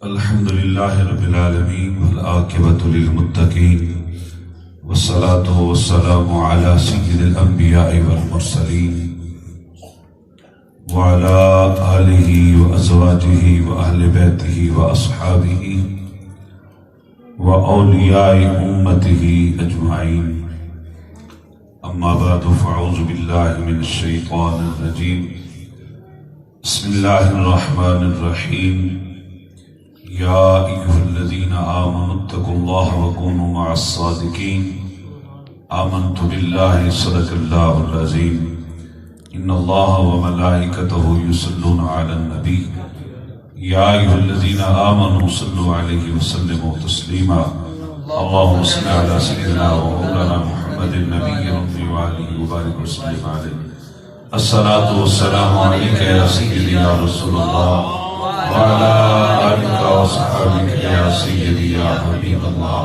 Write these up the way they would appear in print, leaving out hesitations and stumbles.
الحمد لله رب العالمين والعاقبة للمتقين والصلاة والسلام على سيد الأنبياء والمرسلين وعلى آله وأزواجه وأهل بيته وأصحابه وأولياء أمته أجمعين. أما بعد فأعوذ بالله من الشيطان الرجيم. بسم الله الرحمن الرحيم. يا أيها الذين آمنوا اتقوا الله وكونوا مع الصادقين. آمنت بالله صدق الله العظيم. إن الله وملائكته يصلون على النبي. يا أيها الذين آمنوا صلوا عليه وسلموا تسليما. اللهم صل على سيدنا ومولانا محمد النبي الأمي وآله وبارك وسلم عليه. الصلاة والسلام عليك يا سيدي يا رسول الله وعلى آلك وصحبك يا سيدي يا حبيب الله.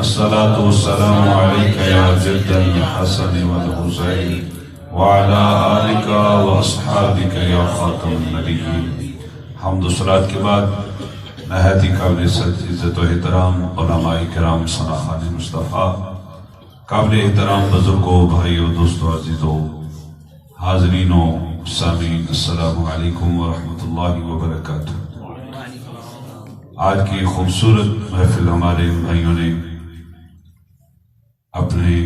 الصلاة والسلام عليك يا جد الحسن والحسين وعلى آلك وأصحابك يا خاتم النبيين. حمد و صلات کے بعد نہایت ہی قابل عزت و احترام علماء کرام ثناخان مصطفیٰ، قابل احترام بزرگوں، بھائیوں، دوستوں، عزیزوں، حاضرینوں، سامعین، السلام علیکم ورحمۃ اللہ وبرکاتہ. آج کی خوبصورت محفل ہمارے بھائیوں نے اپنے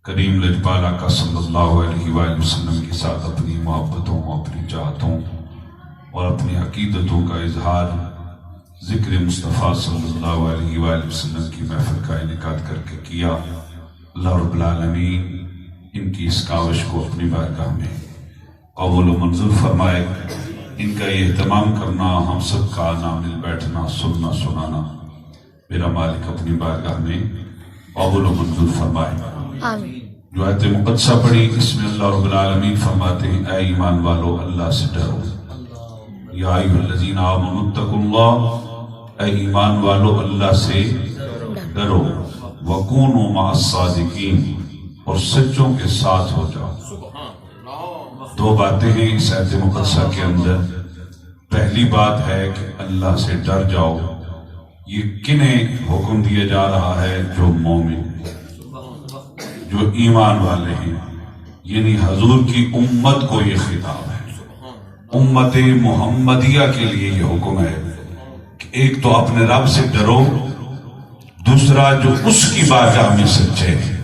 کریم لجپال آقا صلی اللہ علیہ وآلہ وسلم کے ساتھ اپنی محبتوں، اپنی چاہتوں اور اپنی عقیدتوں کا اظہار ذکر مصطفیٰ صلی اللہ علیہ وآلہ وسلم کی محفل کا انعقاد کر کے کیا. اللہ رب العالمین ان کی اس کاوش کو اپنی بارگاہ میں قبول و منظور فرمائے. ان کا یہ اہتمام کرنا، ہم سب کا آنا، مل بیٹھنا، سننا سنانا میرا مالک اپنی بارگاہ میں قبول و منظور فرمائے. جو آیت مقدسہ پڑھی اس میں اللہ رب العالمین فرماتے ہیں، اے ایمان والو اللہ سے ڈرو. یا ایھا الذین آمنوا اتقوا اللہ، اے ایمان والو اللہ سے ڈرو. وکونوا مع الصادقین، اور سچوں کے ساتھ ہو جاؤ. دو باتیں ہیں اس آیت مقدسہ کے اندر. پہلی بات ہے کہ اللہ سے ڈر جاؤ. یہ کنہیں حکم دیا جا رہا ہے؟ جو مومن، جو ایمان والے ہیں، یعنی حضور کی امت کو یہ خطاب ہے. امت محمدیہ کے لیے یہ حکم ہے کہ ایک تو اپنے رب سے ڈرو، دوسرا جو اس کی بارگاہ میں سچے ہیں،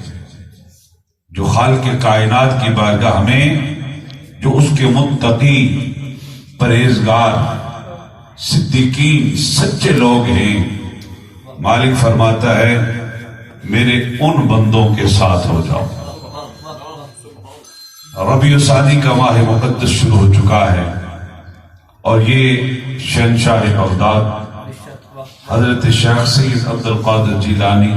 جو خالق کائنات کی بارگاہ میں، جو اس کے متقی، پرہیزگار، صدیقین، سچے لوگ ہیں، مالک فرماتا ہے میرے ان بندوں کے ساتھ ہو جاؤ. ربیع ثانی کا ماہ مقدس شروع ہو چکا ہے اور یہ شہنشاہ بغداد حضرت شیخ سید عبد القادر جیلانی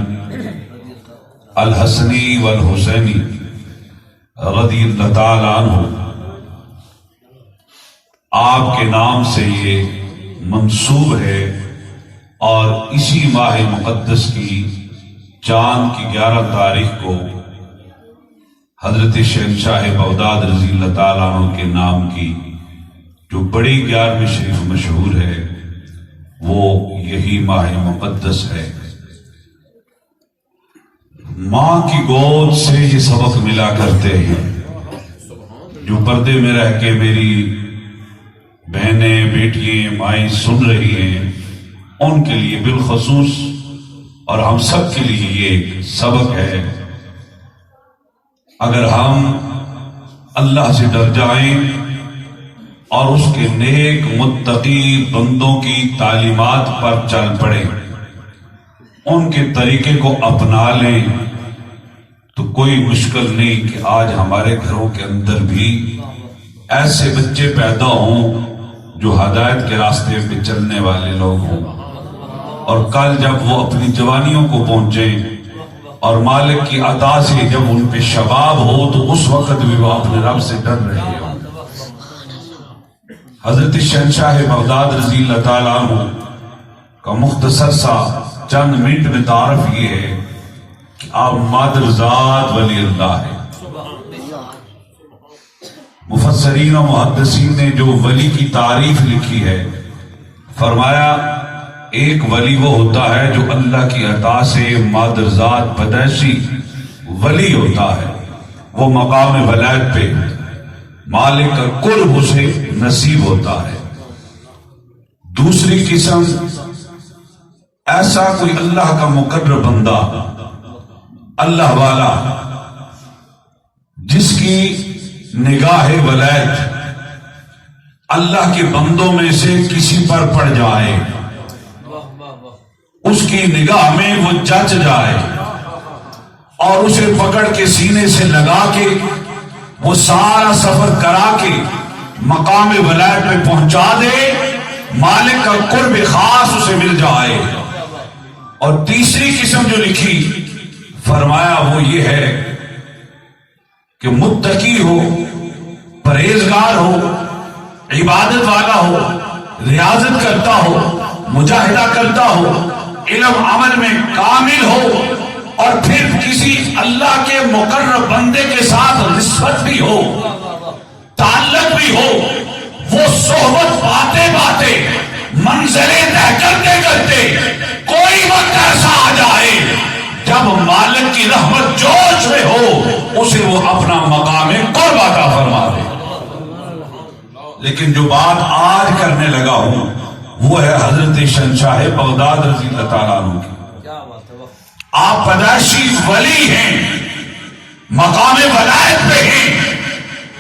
الحسنی والحسینی رضی اللہ تعالی عنہ، آپ کے نام سے یہ منسوب ہے. اور اسی ماہ مقدس کی چاند کی 11 تاریخ کو حضرت شہنشاہ بغداد رضی اللہ تعالیٰ عنہ کے نام کی جو بڑی 11ویں شریف مشہور ہے، وہ یہی ماہ مقدس ہے. ماں کی گود سے یہ سبق ملا کرتے ہیں. جو پردے میں رہ کے میری بہنیں، بیٹیاں، مائیں سن رہی ہیں، ان کے لیے بالخصوص اور ہم سب کے لیے یہ ایک سبق ہے. اگر ہم اللہ سے ڈر جائیں اور اس کے نیک متقی بندوں کی تعلیمات پر چل پڑیں، ان کے طریقے کو اپنا لیں، تو کوئی مشکل نہیں کہ آج ہمارے گھروں کے اندر بھی ایسے بچے پیدا ہوں جو ہدایت کے راستے پہ چلنے والے لوگ ہوں، اور کل جب وہ اپنی جوانیوں کو پہنچیں اور مالک کی عطا سے جب ان پہ شباب ہو، تو اس وقت بھی وہ اپنے رب سے ڈر رہے ہوں. حضرت شہنشاہ بغداد رضی اللہ تعالیٰ عنہ کا مختصر سا چند منٹ میں تعارف یہ ہے کہ آپ مادر ذات ولی اللہ ہے. مفسرین و محدثین نے جو ولی کی تعریف لکھی ہے فرمایا ایک ولی وہ ہوتا ہے جو اللہ کی عطا سے مادرزاد پیدائشی ولی ہوتا ہے، وہ مقام ولایت پہ مالک کا قرب اسے نصیب ہوتا ہے۔ دوسری قسم ایسا کوئی اللہ کا مقرب بندہ، اللہ والا، جس کی نگاہ ولایت اللہ کے بندوں میں سے کسی پر پڑ جائے، اس کی نگاہ میں وہ جچ جائے اور اسے پکڑ کے سینے سے لگا کے وہ سارا سفر کرا کے مقام ولایت میں پہنچا دے، مالک کا قرب خاص اسے مل جائے۔ اور تیسری قسم جو لکھی، فرمایا وہ یہ ہے کہ متقی ہو، پرہیزگار ہو، عبادت والا ہو، ریاضت کرتا ہو، مجاہدہ کرتا ہو، علم عمل میں کامل ہو، اور پھر کسی اللہ کے مقرب بندے کے ساتھ نسبت بھی ہو، تعلق بھی ہو، وہ صحبت باتے باتے منزلیں طے کرتے کرتے کوئی وقت ایسا آ جائے جب مالک کی رحمت جوش میں ہو، اسے وہ اپنا مقام قرب عطا فرما دے۔ لیکن جو بات آج کرنے لگا ہوں وہ ہے حضرت شہنشاہ بغداد رضی اللہ تعالیٰ عنہ کی۔ آپ پیدائشی ولی ہیں، مقام ولایت پہ ہیں،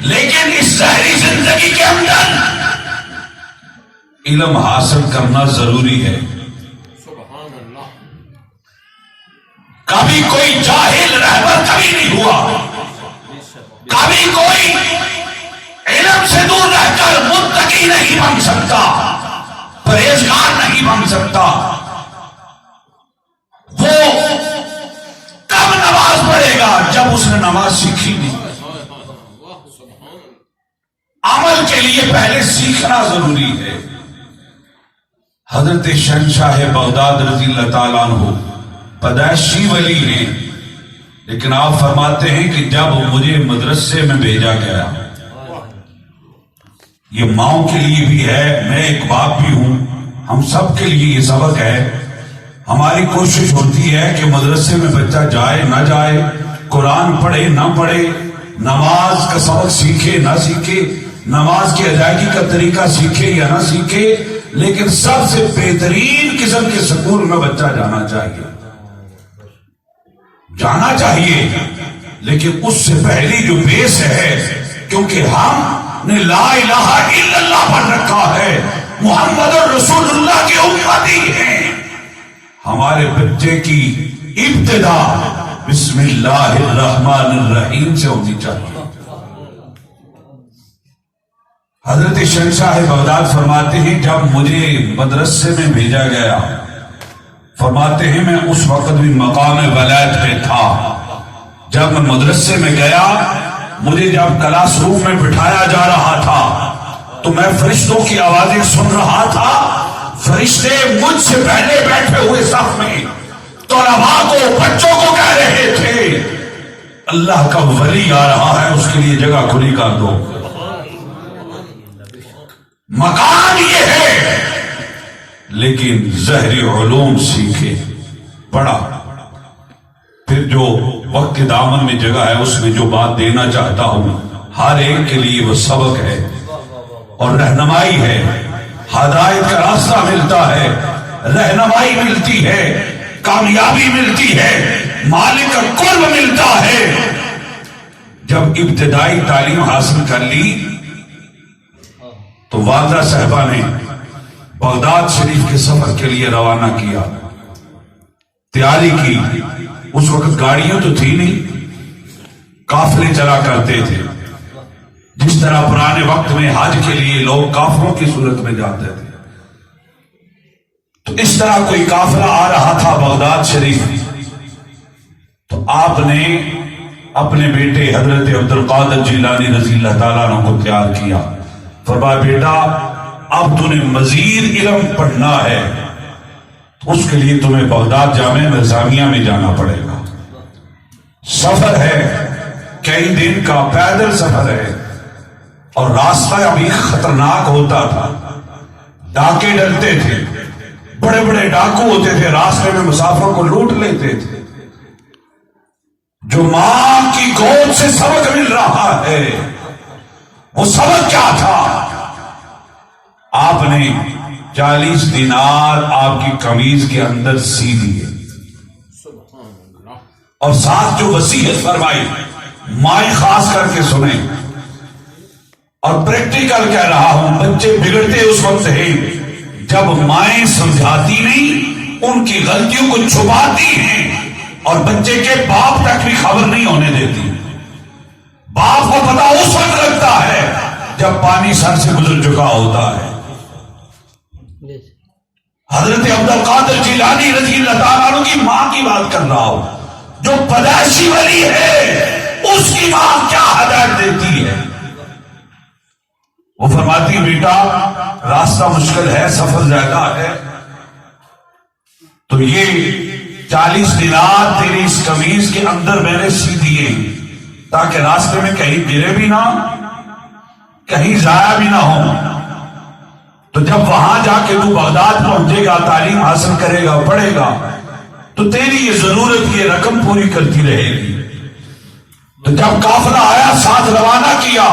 لیکن اس ظاہری زندگی کے اندر علم حاصل کرنا ضروری ہے۔ کبھی کوئی جاہل رہبر کبھی نہیں ہوا، کبھی کوئی علم سے دور رہ کر متقی نہیں بن سکتا، پرہیزگار نہیں بن سکتا۔ وہ کب نماز پڑھے گا؟ جب اس نے نماز سیکھی نہیں۔ عمل کے لیے پہلے سیکھنا ضروری ہے۔ حضرت شہنشاہ بغداد رضی اللہ تعالیٰ عنہ پیدائشی ولی ہیں، لیکن آپ فرماتے ہیں کہ جب مجھے مدرسے میں بھیجا گیا، یہ ماؤں کے لیے بھی ہے، میں ایک باپ بھی ہوں، ہم سب کے لیے یہ سبق ہے۔ ہماری کوشش ہوتی ہے کہ مدرسے میں بچہ جائے نہ جائے، قرآن پڑھے نہ پڑھے، نماز کا سبق سیکھے نہ سیکھے، نماز کی ادائیگی کا طریقہ سیکھے یا نہ سیکھے، لیکن سب سے بہترین قسم کے سکول میں بچہ جانا چاہیے، لیکن اس سے پہلی جو بیس ہے، کیونکہ ہم نے لا الہ الا اللہ پڑھ رکھا ہے، محمد رسول اللہ کی امتی ہیں، ہمارے بچے کی ابتدا بسم اللہ الرحمن الرحیم سے ہونی چاہیے۔ حضرت شہنشاہ بغداد فرماتے ہیں جب مجھے مدرسے میں بھیجا گیا، فرماتے ہیں میں اس وقت بھی مقام ولایت پہ تھا۔ جب میں مدرسے میں گیا، مجھے جب کلاس روم میں بٹھایا جا رہا تھا تو میں فرشتوں کی آوازیں سن رہا تھا۔ فرشتے مجھ سے پہلے بیٹھے ہوئے صف میں طلباء کو، بچوں کو کہہ رہے تھے اللہ کا ولی آ رہا ہے، اس کے لیے جگہ کھلی کر دو۔ مقام یہ ہے، لیکن ظاہری علوم سیکھے، پڑھا، پھر جو وقت دامن میں جگہ ہے اس میں جو بات دینا چاہتا ہوں، ہر ایک کے لیے وہ سبق ہے اور رہنمائی ہے، ہدایت کا راستہ ملتا ہے، رہنمائی ملتی ہے، کامیابی ملتی ہے، مالک کا قرب ملتا ہے۔ جب ابتدائی تعلیم حاصل کر لی تو والدہ صاحبہ نے بغداد شریف کے سفر کے لیے روانہ کیا، تیاری کی۔ اس وقت گاڑیاں تو تھی نہیں، قافلے چلا کرتے تھے، جس طرح پرانے وقت میں حج کے لیے لوگ قافلوں کی صورت میں جاتے تھے، تو اس طرح کوئی قافلہ آ رہا تھا بغداد شریف۔ تو آپ نے اپنے بیٹے حضرت عبد القادر جیلانی رضی اللہ تعالیٰ عنہ کو تیار کیا، فرمایا بیٹا اب تو نے مزید علم پڑھنا ہے، اس کے لیے تمہیں بغداد جامعہ نظامیہ میں جانا پڑے گا۔ سفر ہے، کئی دن کا پیدل سفر ہے، اور راستہ ابھی خطرناک ہوتا تھا، ڈاکے ڈلتے تھے، بڑے بڑے ڈاکو ہوتے تھے، راستے میں مسافروں کو لوٹ لیتے تھے۔ جو ماں کی گود سے سبق مل رہا ہے وہ سبق کیا تھا؟ آپ نے 40 دینار آپ کی قمیض کے اندر سی دیے اور ساتھ جو وصیت فرمائی، مائیں خاص کر کے سنیں اور پریکٹیکل کہہ رہا ہوں، بچے بگڑتے اس وقت ہیں جب مائیں سمجھاتی نہیں، ان کی غلطیوں کو چھپاتی ہیں اور بچے کے باپ تک بھی خبر نہیں ہونے دیتی۔ باپ کو پتا اس وقت لگتا ہے جب پانی سر سے گزر چکا ہوتا ہے۔ حضرت عبد القادر جیلانی رضی اللہ تعالیٰ عنہ کی ماں کی بات کر رہا ہوں، جو پیدائشی ولی ہے، اس کی ماں کیا ہدایت دیتی ہے؟ وہ فرماتی بیٹا راستہ مشکل ہے، سفر زیادہ ہے، تو یہ 40 دینار تیری اس قمیض کے اندر میں نے سی دیے تاکہ راستے میں کہیں گرے بھی نہ، کہیں ضائع بھی نہ ہو۔ تو جب وہاں جا کے تو بغداد پہنچے گا، تعلیم حاصل کرے گا، پڑھے گا، تو تیری یہ ضرورت، یہ رقم پوری کرتی رہے گی۔ تو جب قافلہ آیا، ساتھ روانہ کیا،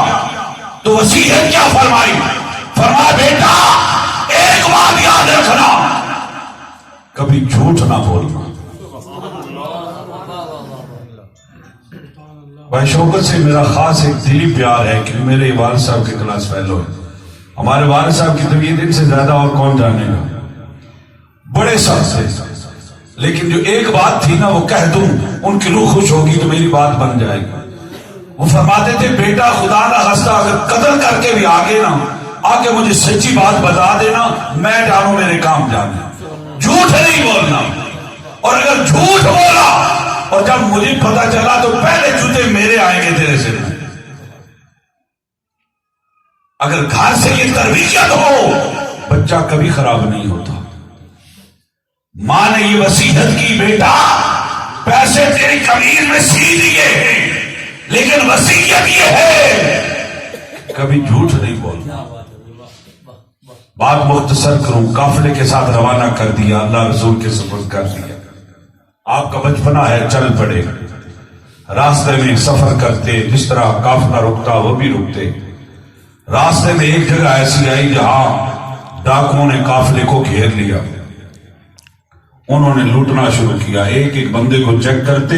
تو وصیت کیا فرمائی؟ فرمایا بیٹا ایک بات یاد رکھنا، کبھی جھوٹ نہ بولنا۔ بھائی شوکت سے میرا خاص ایک دلی پیار ہے کہ میرے والد صاحب کے کلاس فیلو ہیں۔ ہمارے والد صاحب کی طبیعت ان سے زیادہ اور کون جانے گا، بڑے سخت تھے، لیکن جو ایک بات تھی نا وہ کہہ دوں ان کی روح خوش ہوگی تو میری بات بن جائے گی۔ وہ فرماتے تھے بیٹا خدا نہ خواستہ اگر قتل کر کے بھی آگے مجھے سچی بات بتا دینا، میں جانوں میرے کام جانے، جھوٹ نہیں بولنا، اور اگر جھوٹ بولا اور جب مجھے پتا چلا تو پہلے جوتے میرے آئیں گے تیرے سے۔ اگر گھر سے یہ تربیت ہو بچہ کبھی خراب نہیں ہوتا۔ ماں نے یہ وصیت کی بیٹا پیسے تیری قمیض میں سی دیے ہیں، لیکن وصیت یہ ہے کبھی جھوٹ نہیں بولنا۔ بات مختصر کروں، قافلے کے ساتھ روانہ کر دیا، اللہ رسول کے سپرد کر دیا۔ آپ کا بچپنا ہے، چل پڑے، راستے میں سفر کرتے، جس طرح قافلہ رکتا وہ بھی رکتے۔ راستے میں ایک جگہ ایسی آئی جہاں ڈاکوؤں نے قافلے کو گھیر لیا، انہوں نے لوٹنا شروع کیا، ایک ایک بندے کو چیک کرتے،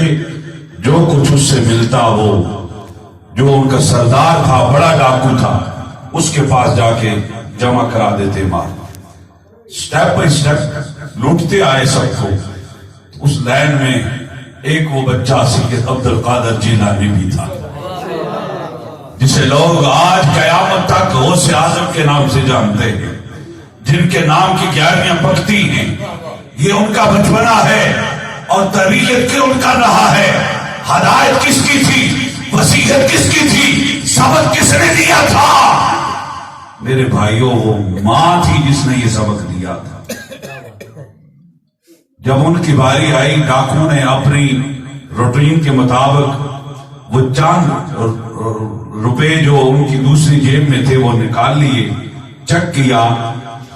جو کچھ اس سے ملتا وہ جو ان کا سردار تھا، بڑا ڈاکو تھا، اس کے پاس جا کے جمع کرا دیتے مال۔ سٹیپ بائی سٹیپ لوٹتے آئے سب کو۔ اس لائن میں ایک وہ بچہ سید عبد القادر جیلانی بھی تھا، جسے لوگ آج قیامت تک غوث اعظم کے نام سے جانتے ہیں، جن کے نام کی 11ویں پکتی ہیں۔ یہ ان کا بچپنا ہے اور تربیت کیوں ان کر رہا ہے؟ ہدایت کس کی تھی؟ وصیت کس کی تھی؟ سبق کس نے دیا تھا؟ میرے بھائیوں وہ ماں تھی جس نے یہ سبق دیا تھا۔ جب ان کی باری آئی، ڈاکو نے اپنی روٹین کے مطابق وہ چند روپے جو ان کی دوسری جیب میں تھے وہ نکال لیے، چیک کیا،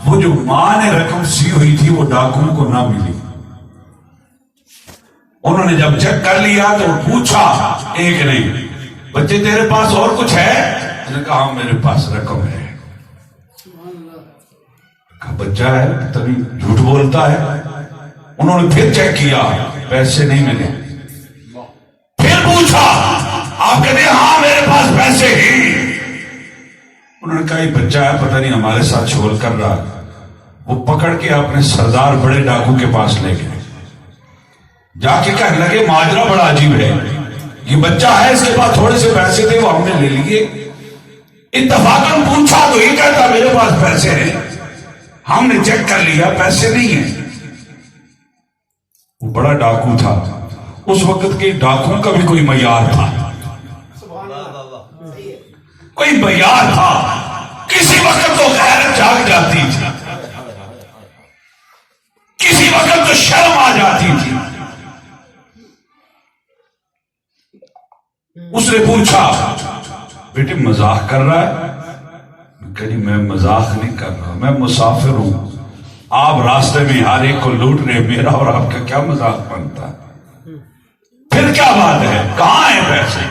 وہ جو ماں نے رقم سی ہوئی تھی وہ ڈاکوؤں کو نہ ملی۔ انہوں نے جب چیک کر لیا تو پوچھا ایک نہیں، بچے تیرے پاس اور کچھ ہے؟ اس نے کہا میرے پاس رقم ہے۔ کہا بچہ ہے تبھی جھوٹ بولتا ہے۔ انہوں نے پھر چیک کیا، پیسے نہیں ملے۔ پھر پوچھا، آپ کہتے ہیں ہاں میرے پاس پیسے ہیں۔ انہوں نے کہا یہ بچہ ہے پتہ نہیں ہمارے ساتھ شغل کر رہا ہے۔ وہ پکڑ کے اپنے سردار بڑے ڈاکو کے پاس لے گئے، جا کے کہنے لگے ماجرا بڑا عجیب ہے، یہ بچہ ہے اس کے پاس تھوڑے سے پیسے تھے وہ ہم نے لے لیے۔ اتفاقاً پوچھا تو یہ کہتا میرے پاس پیسے ہیں، ہم نے چیک کر لیا پیسے نہیں ہیں۔ وہ بڑا ڈاکو تھا، اس وقت کے ڈاکوؤں کا بھی کوئی معیار تھا، کوئی معیار تھا۔ کسی وقت تو غیرت جاگ جاتی تھی، کسی وقت تو شرم آ جاتی تھی۔ اس نے پوچھا بیٹے مزاق کر رہا ہے؟ کہ جی میں مذاق نہیں کر رہا، میں مسافر ہوں، آپ راستے میں ہر ایک کو لوٹ رہے، میرا اور آپ کا کیا مذاق بنتا ہے؟ پھر کیا بات ہے، کہاں ہیں پیسے؟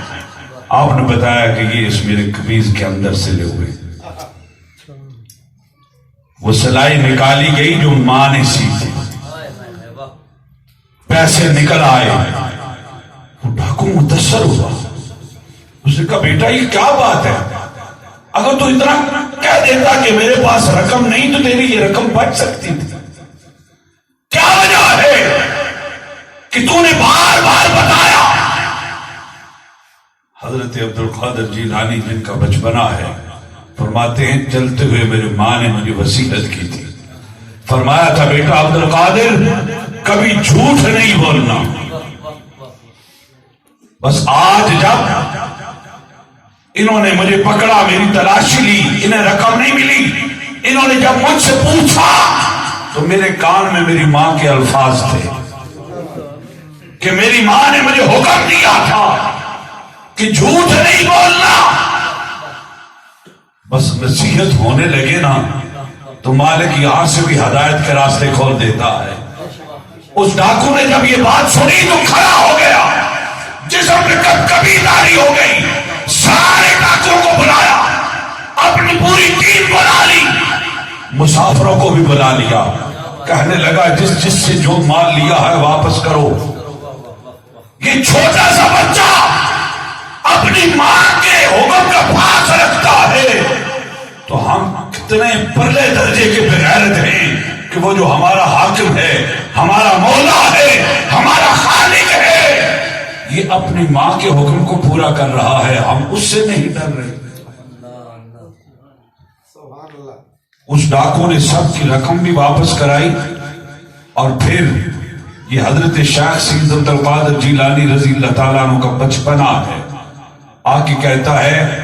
آپ نے بتایا کہ یہ اس میرے قمیض کے اندر سے لے ہوئے، وہ سلائی نکالی گئی جو ماں نے سی تھی، پیسے نکل آئے، وہ ڈاکو متاثر ہوا، اس نے کہا بیٹا یہ کیا بات ہے؟ اگر تو اتنا کہہ دیتا کہ میرے پاس رقم نہیں تو تیری یہ رقم بچ سکتی تھی، کیا وجہ ہے کہ تو نے بار بار بتایا؟ حضرت عبدالقادر جیلانی جن کا بچپنا ہے فرماتے ہیں چلتے ہوئے میرے ماں نے مجھے وصیت کی تھی، فرمایا تھا بیٹا عبدالقادر کبھی جھوٹ نہیں بولنا، بس آج جب انہوں نے مجھے پکڑا، میری تلاشی لی، انہیں رقم نہیں ملی، انہوں نے جب مجھ سے پوچھا تو میرے کان میں میری ماں کے الفاظ تھے کہ میری ماں نے مجھے حکم دیا تھا کہ جھوٹ نہیں بولنا، بس نصیحت ہونے لگے نا تو مالک یہاں سے بھی ہدایت کے راستے کھول دیتا ہے۔ اس ڈاکو نے جب یہ بات سنی تو کھڑا ہو گیا، جسم میں کبھی داری ہو گئی، سارے ڈاکوں کو بلایا، اپنی پوری ٹیم بنا لی، مسافروں کو بھی بلا لیا، کہنے لگا جس جس سے جو مال لیا ہے واپس کرو۔ یہ چھوٹا سا بچہ اپنی ماں کے حکم کا پاس رکھتا ہے تو ہم کتنے پرلے درجے کے بغیرت ہیں کہ وہ جو ہمارا حاکم ہے، ہمارا مولا ہے، ہمارا خالق ہے، یہ اپنی ماں کے حکم کو پورا کر رہا ہے، ہم اس سے نہیں ڈر رہے۔ اس ڈاکو نے سب کی رقم بھی واپس کرائی، اور پھر یہ حضرت شیخ سید عبدالقادر جیلانی رضی اللہ تعالیٰ عنہ کا بچپنا ہے، آ کے کہتا ہے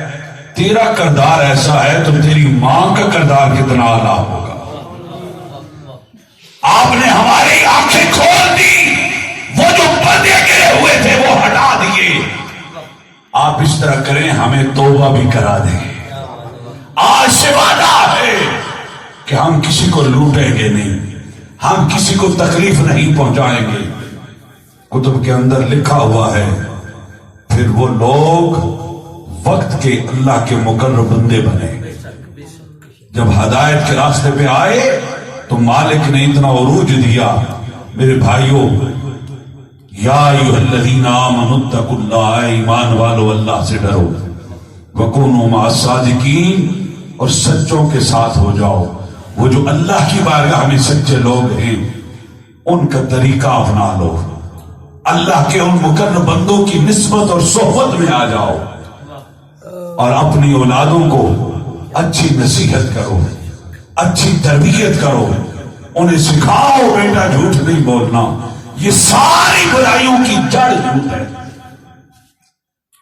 تیرا کردار ایسا ہے تو تیری ماں کا کردار کتنا اعلیٰ ہوگا۔ آپ نے ہماری آنکھیں کھول دی، وہ جو پردے گرے ہوئے تھے وہ ہٹا دیے، آپ اس طرح کریں ہمیں توبہ بھی کرا دیں۔ آج سے وعدہ ہے کہ ہم کسی کو لوٹیں گے نہیں، ہم کسی کو تکلیف نہیں پہنچائیں گے۔ کتب کے اندر لکھا ہوا ہے پھر وہ لوگ وقت کے اللہ کے مقرب بندے بنے، جب ہدایت کے راستے پہ آئے تو مالک نے اتنا عروج دیا۔ میرے بھائیوں، یا ایھا الذین آمنوا اتقوا اللہ، ایمان والو اللہ سے ڈرو، وکونوا مع الصادقین، اور سچوں کے ساتھ ہو جاؤ۔ وہ جو اللہ کی بارگاہ میں سچے لوگ ہیں ان کا طریقہ اپنا لو، اللہ کے ان مقرب بندوں کی نسبت اور صحبت میں آ جاؤ، اور اپنی اولادوں کو اچھی نصیحت کرو، اچھی تربیت کرو، انہیں سکھاؤ بیٹا جھوٹ نہیں بولنا، یہ ساری برائیوں کی جڑ جھوٹ ہے۔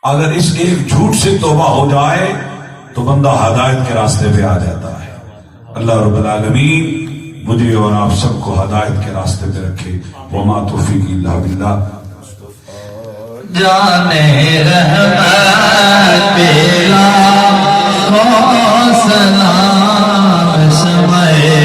اگر اس ایک جھوٹ سے توبہ ہو جائے تو بندہ ہدایت کے راستے پہ آ جاتا ہے۔ اللہ رب العالمین مجھے اور آپ سب کو ہدایت کے راستے پہ رکھے۔ وما توفیق الا باللہ۔ جانے رحمت پہ لاکھوں سلام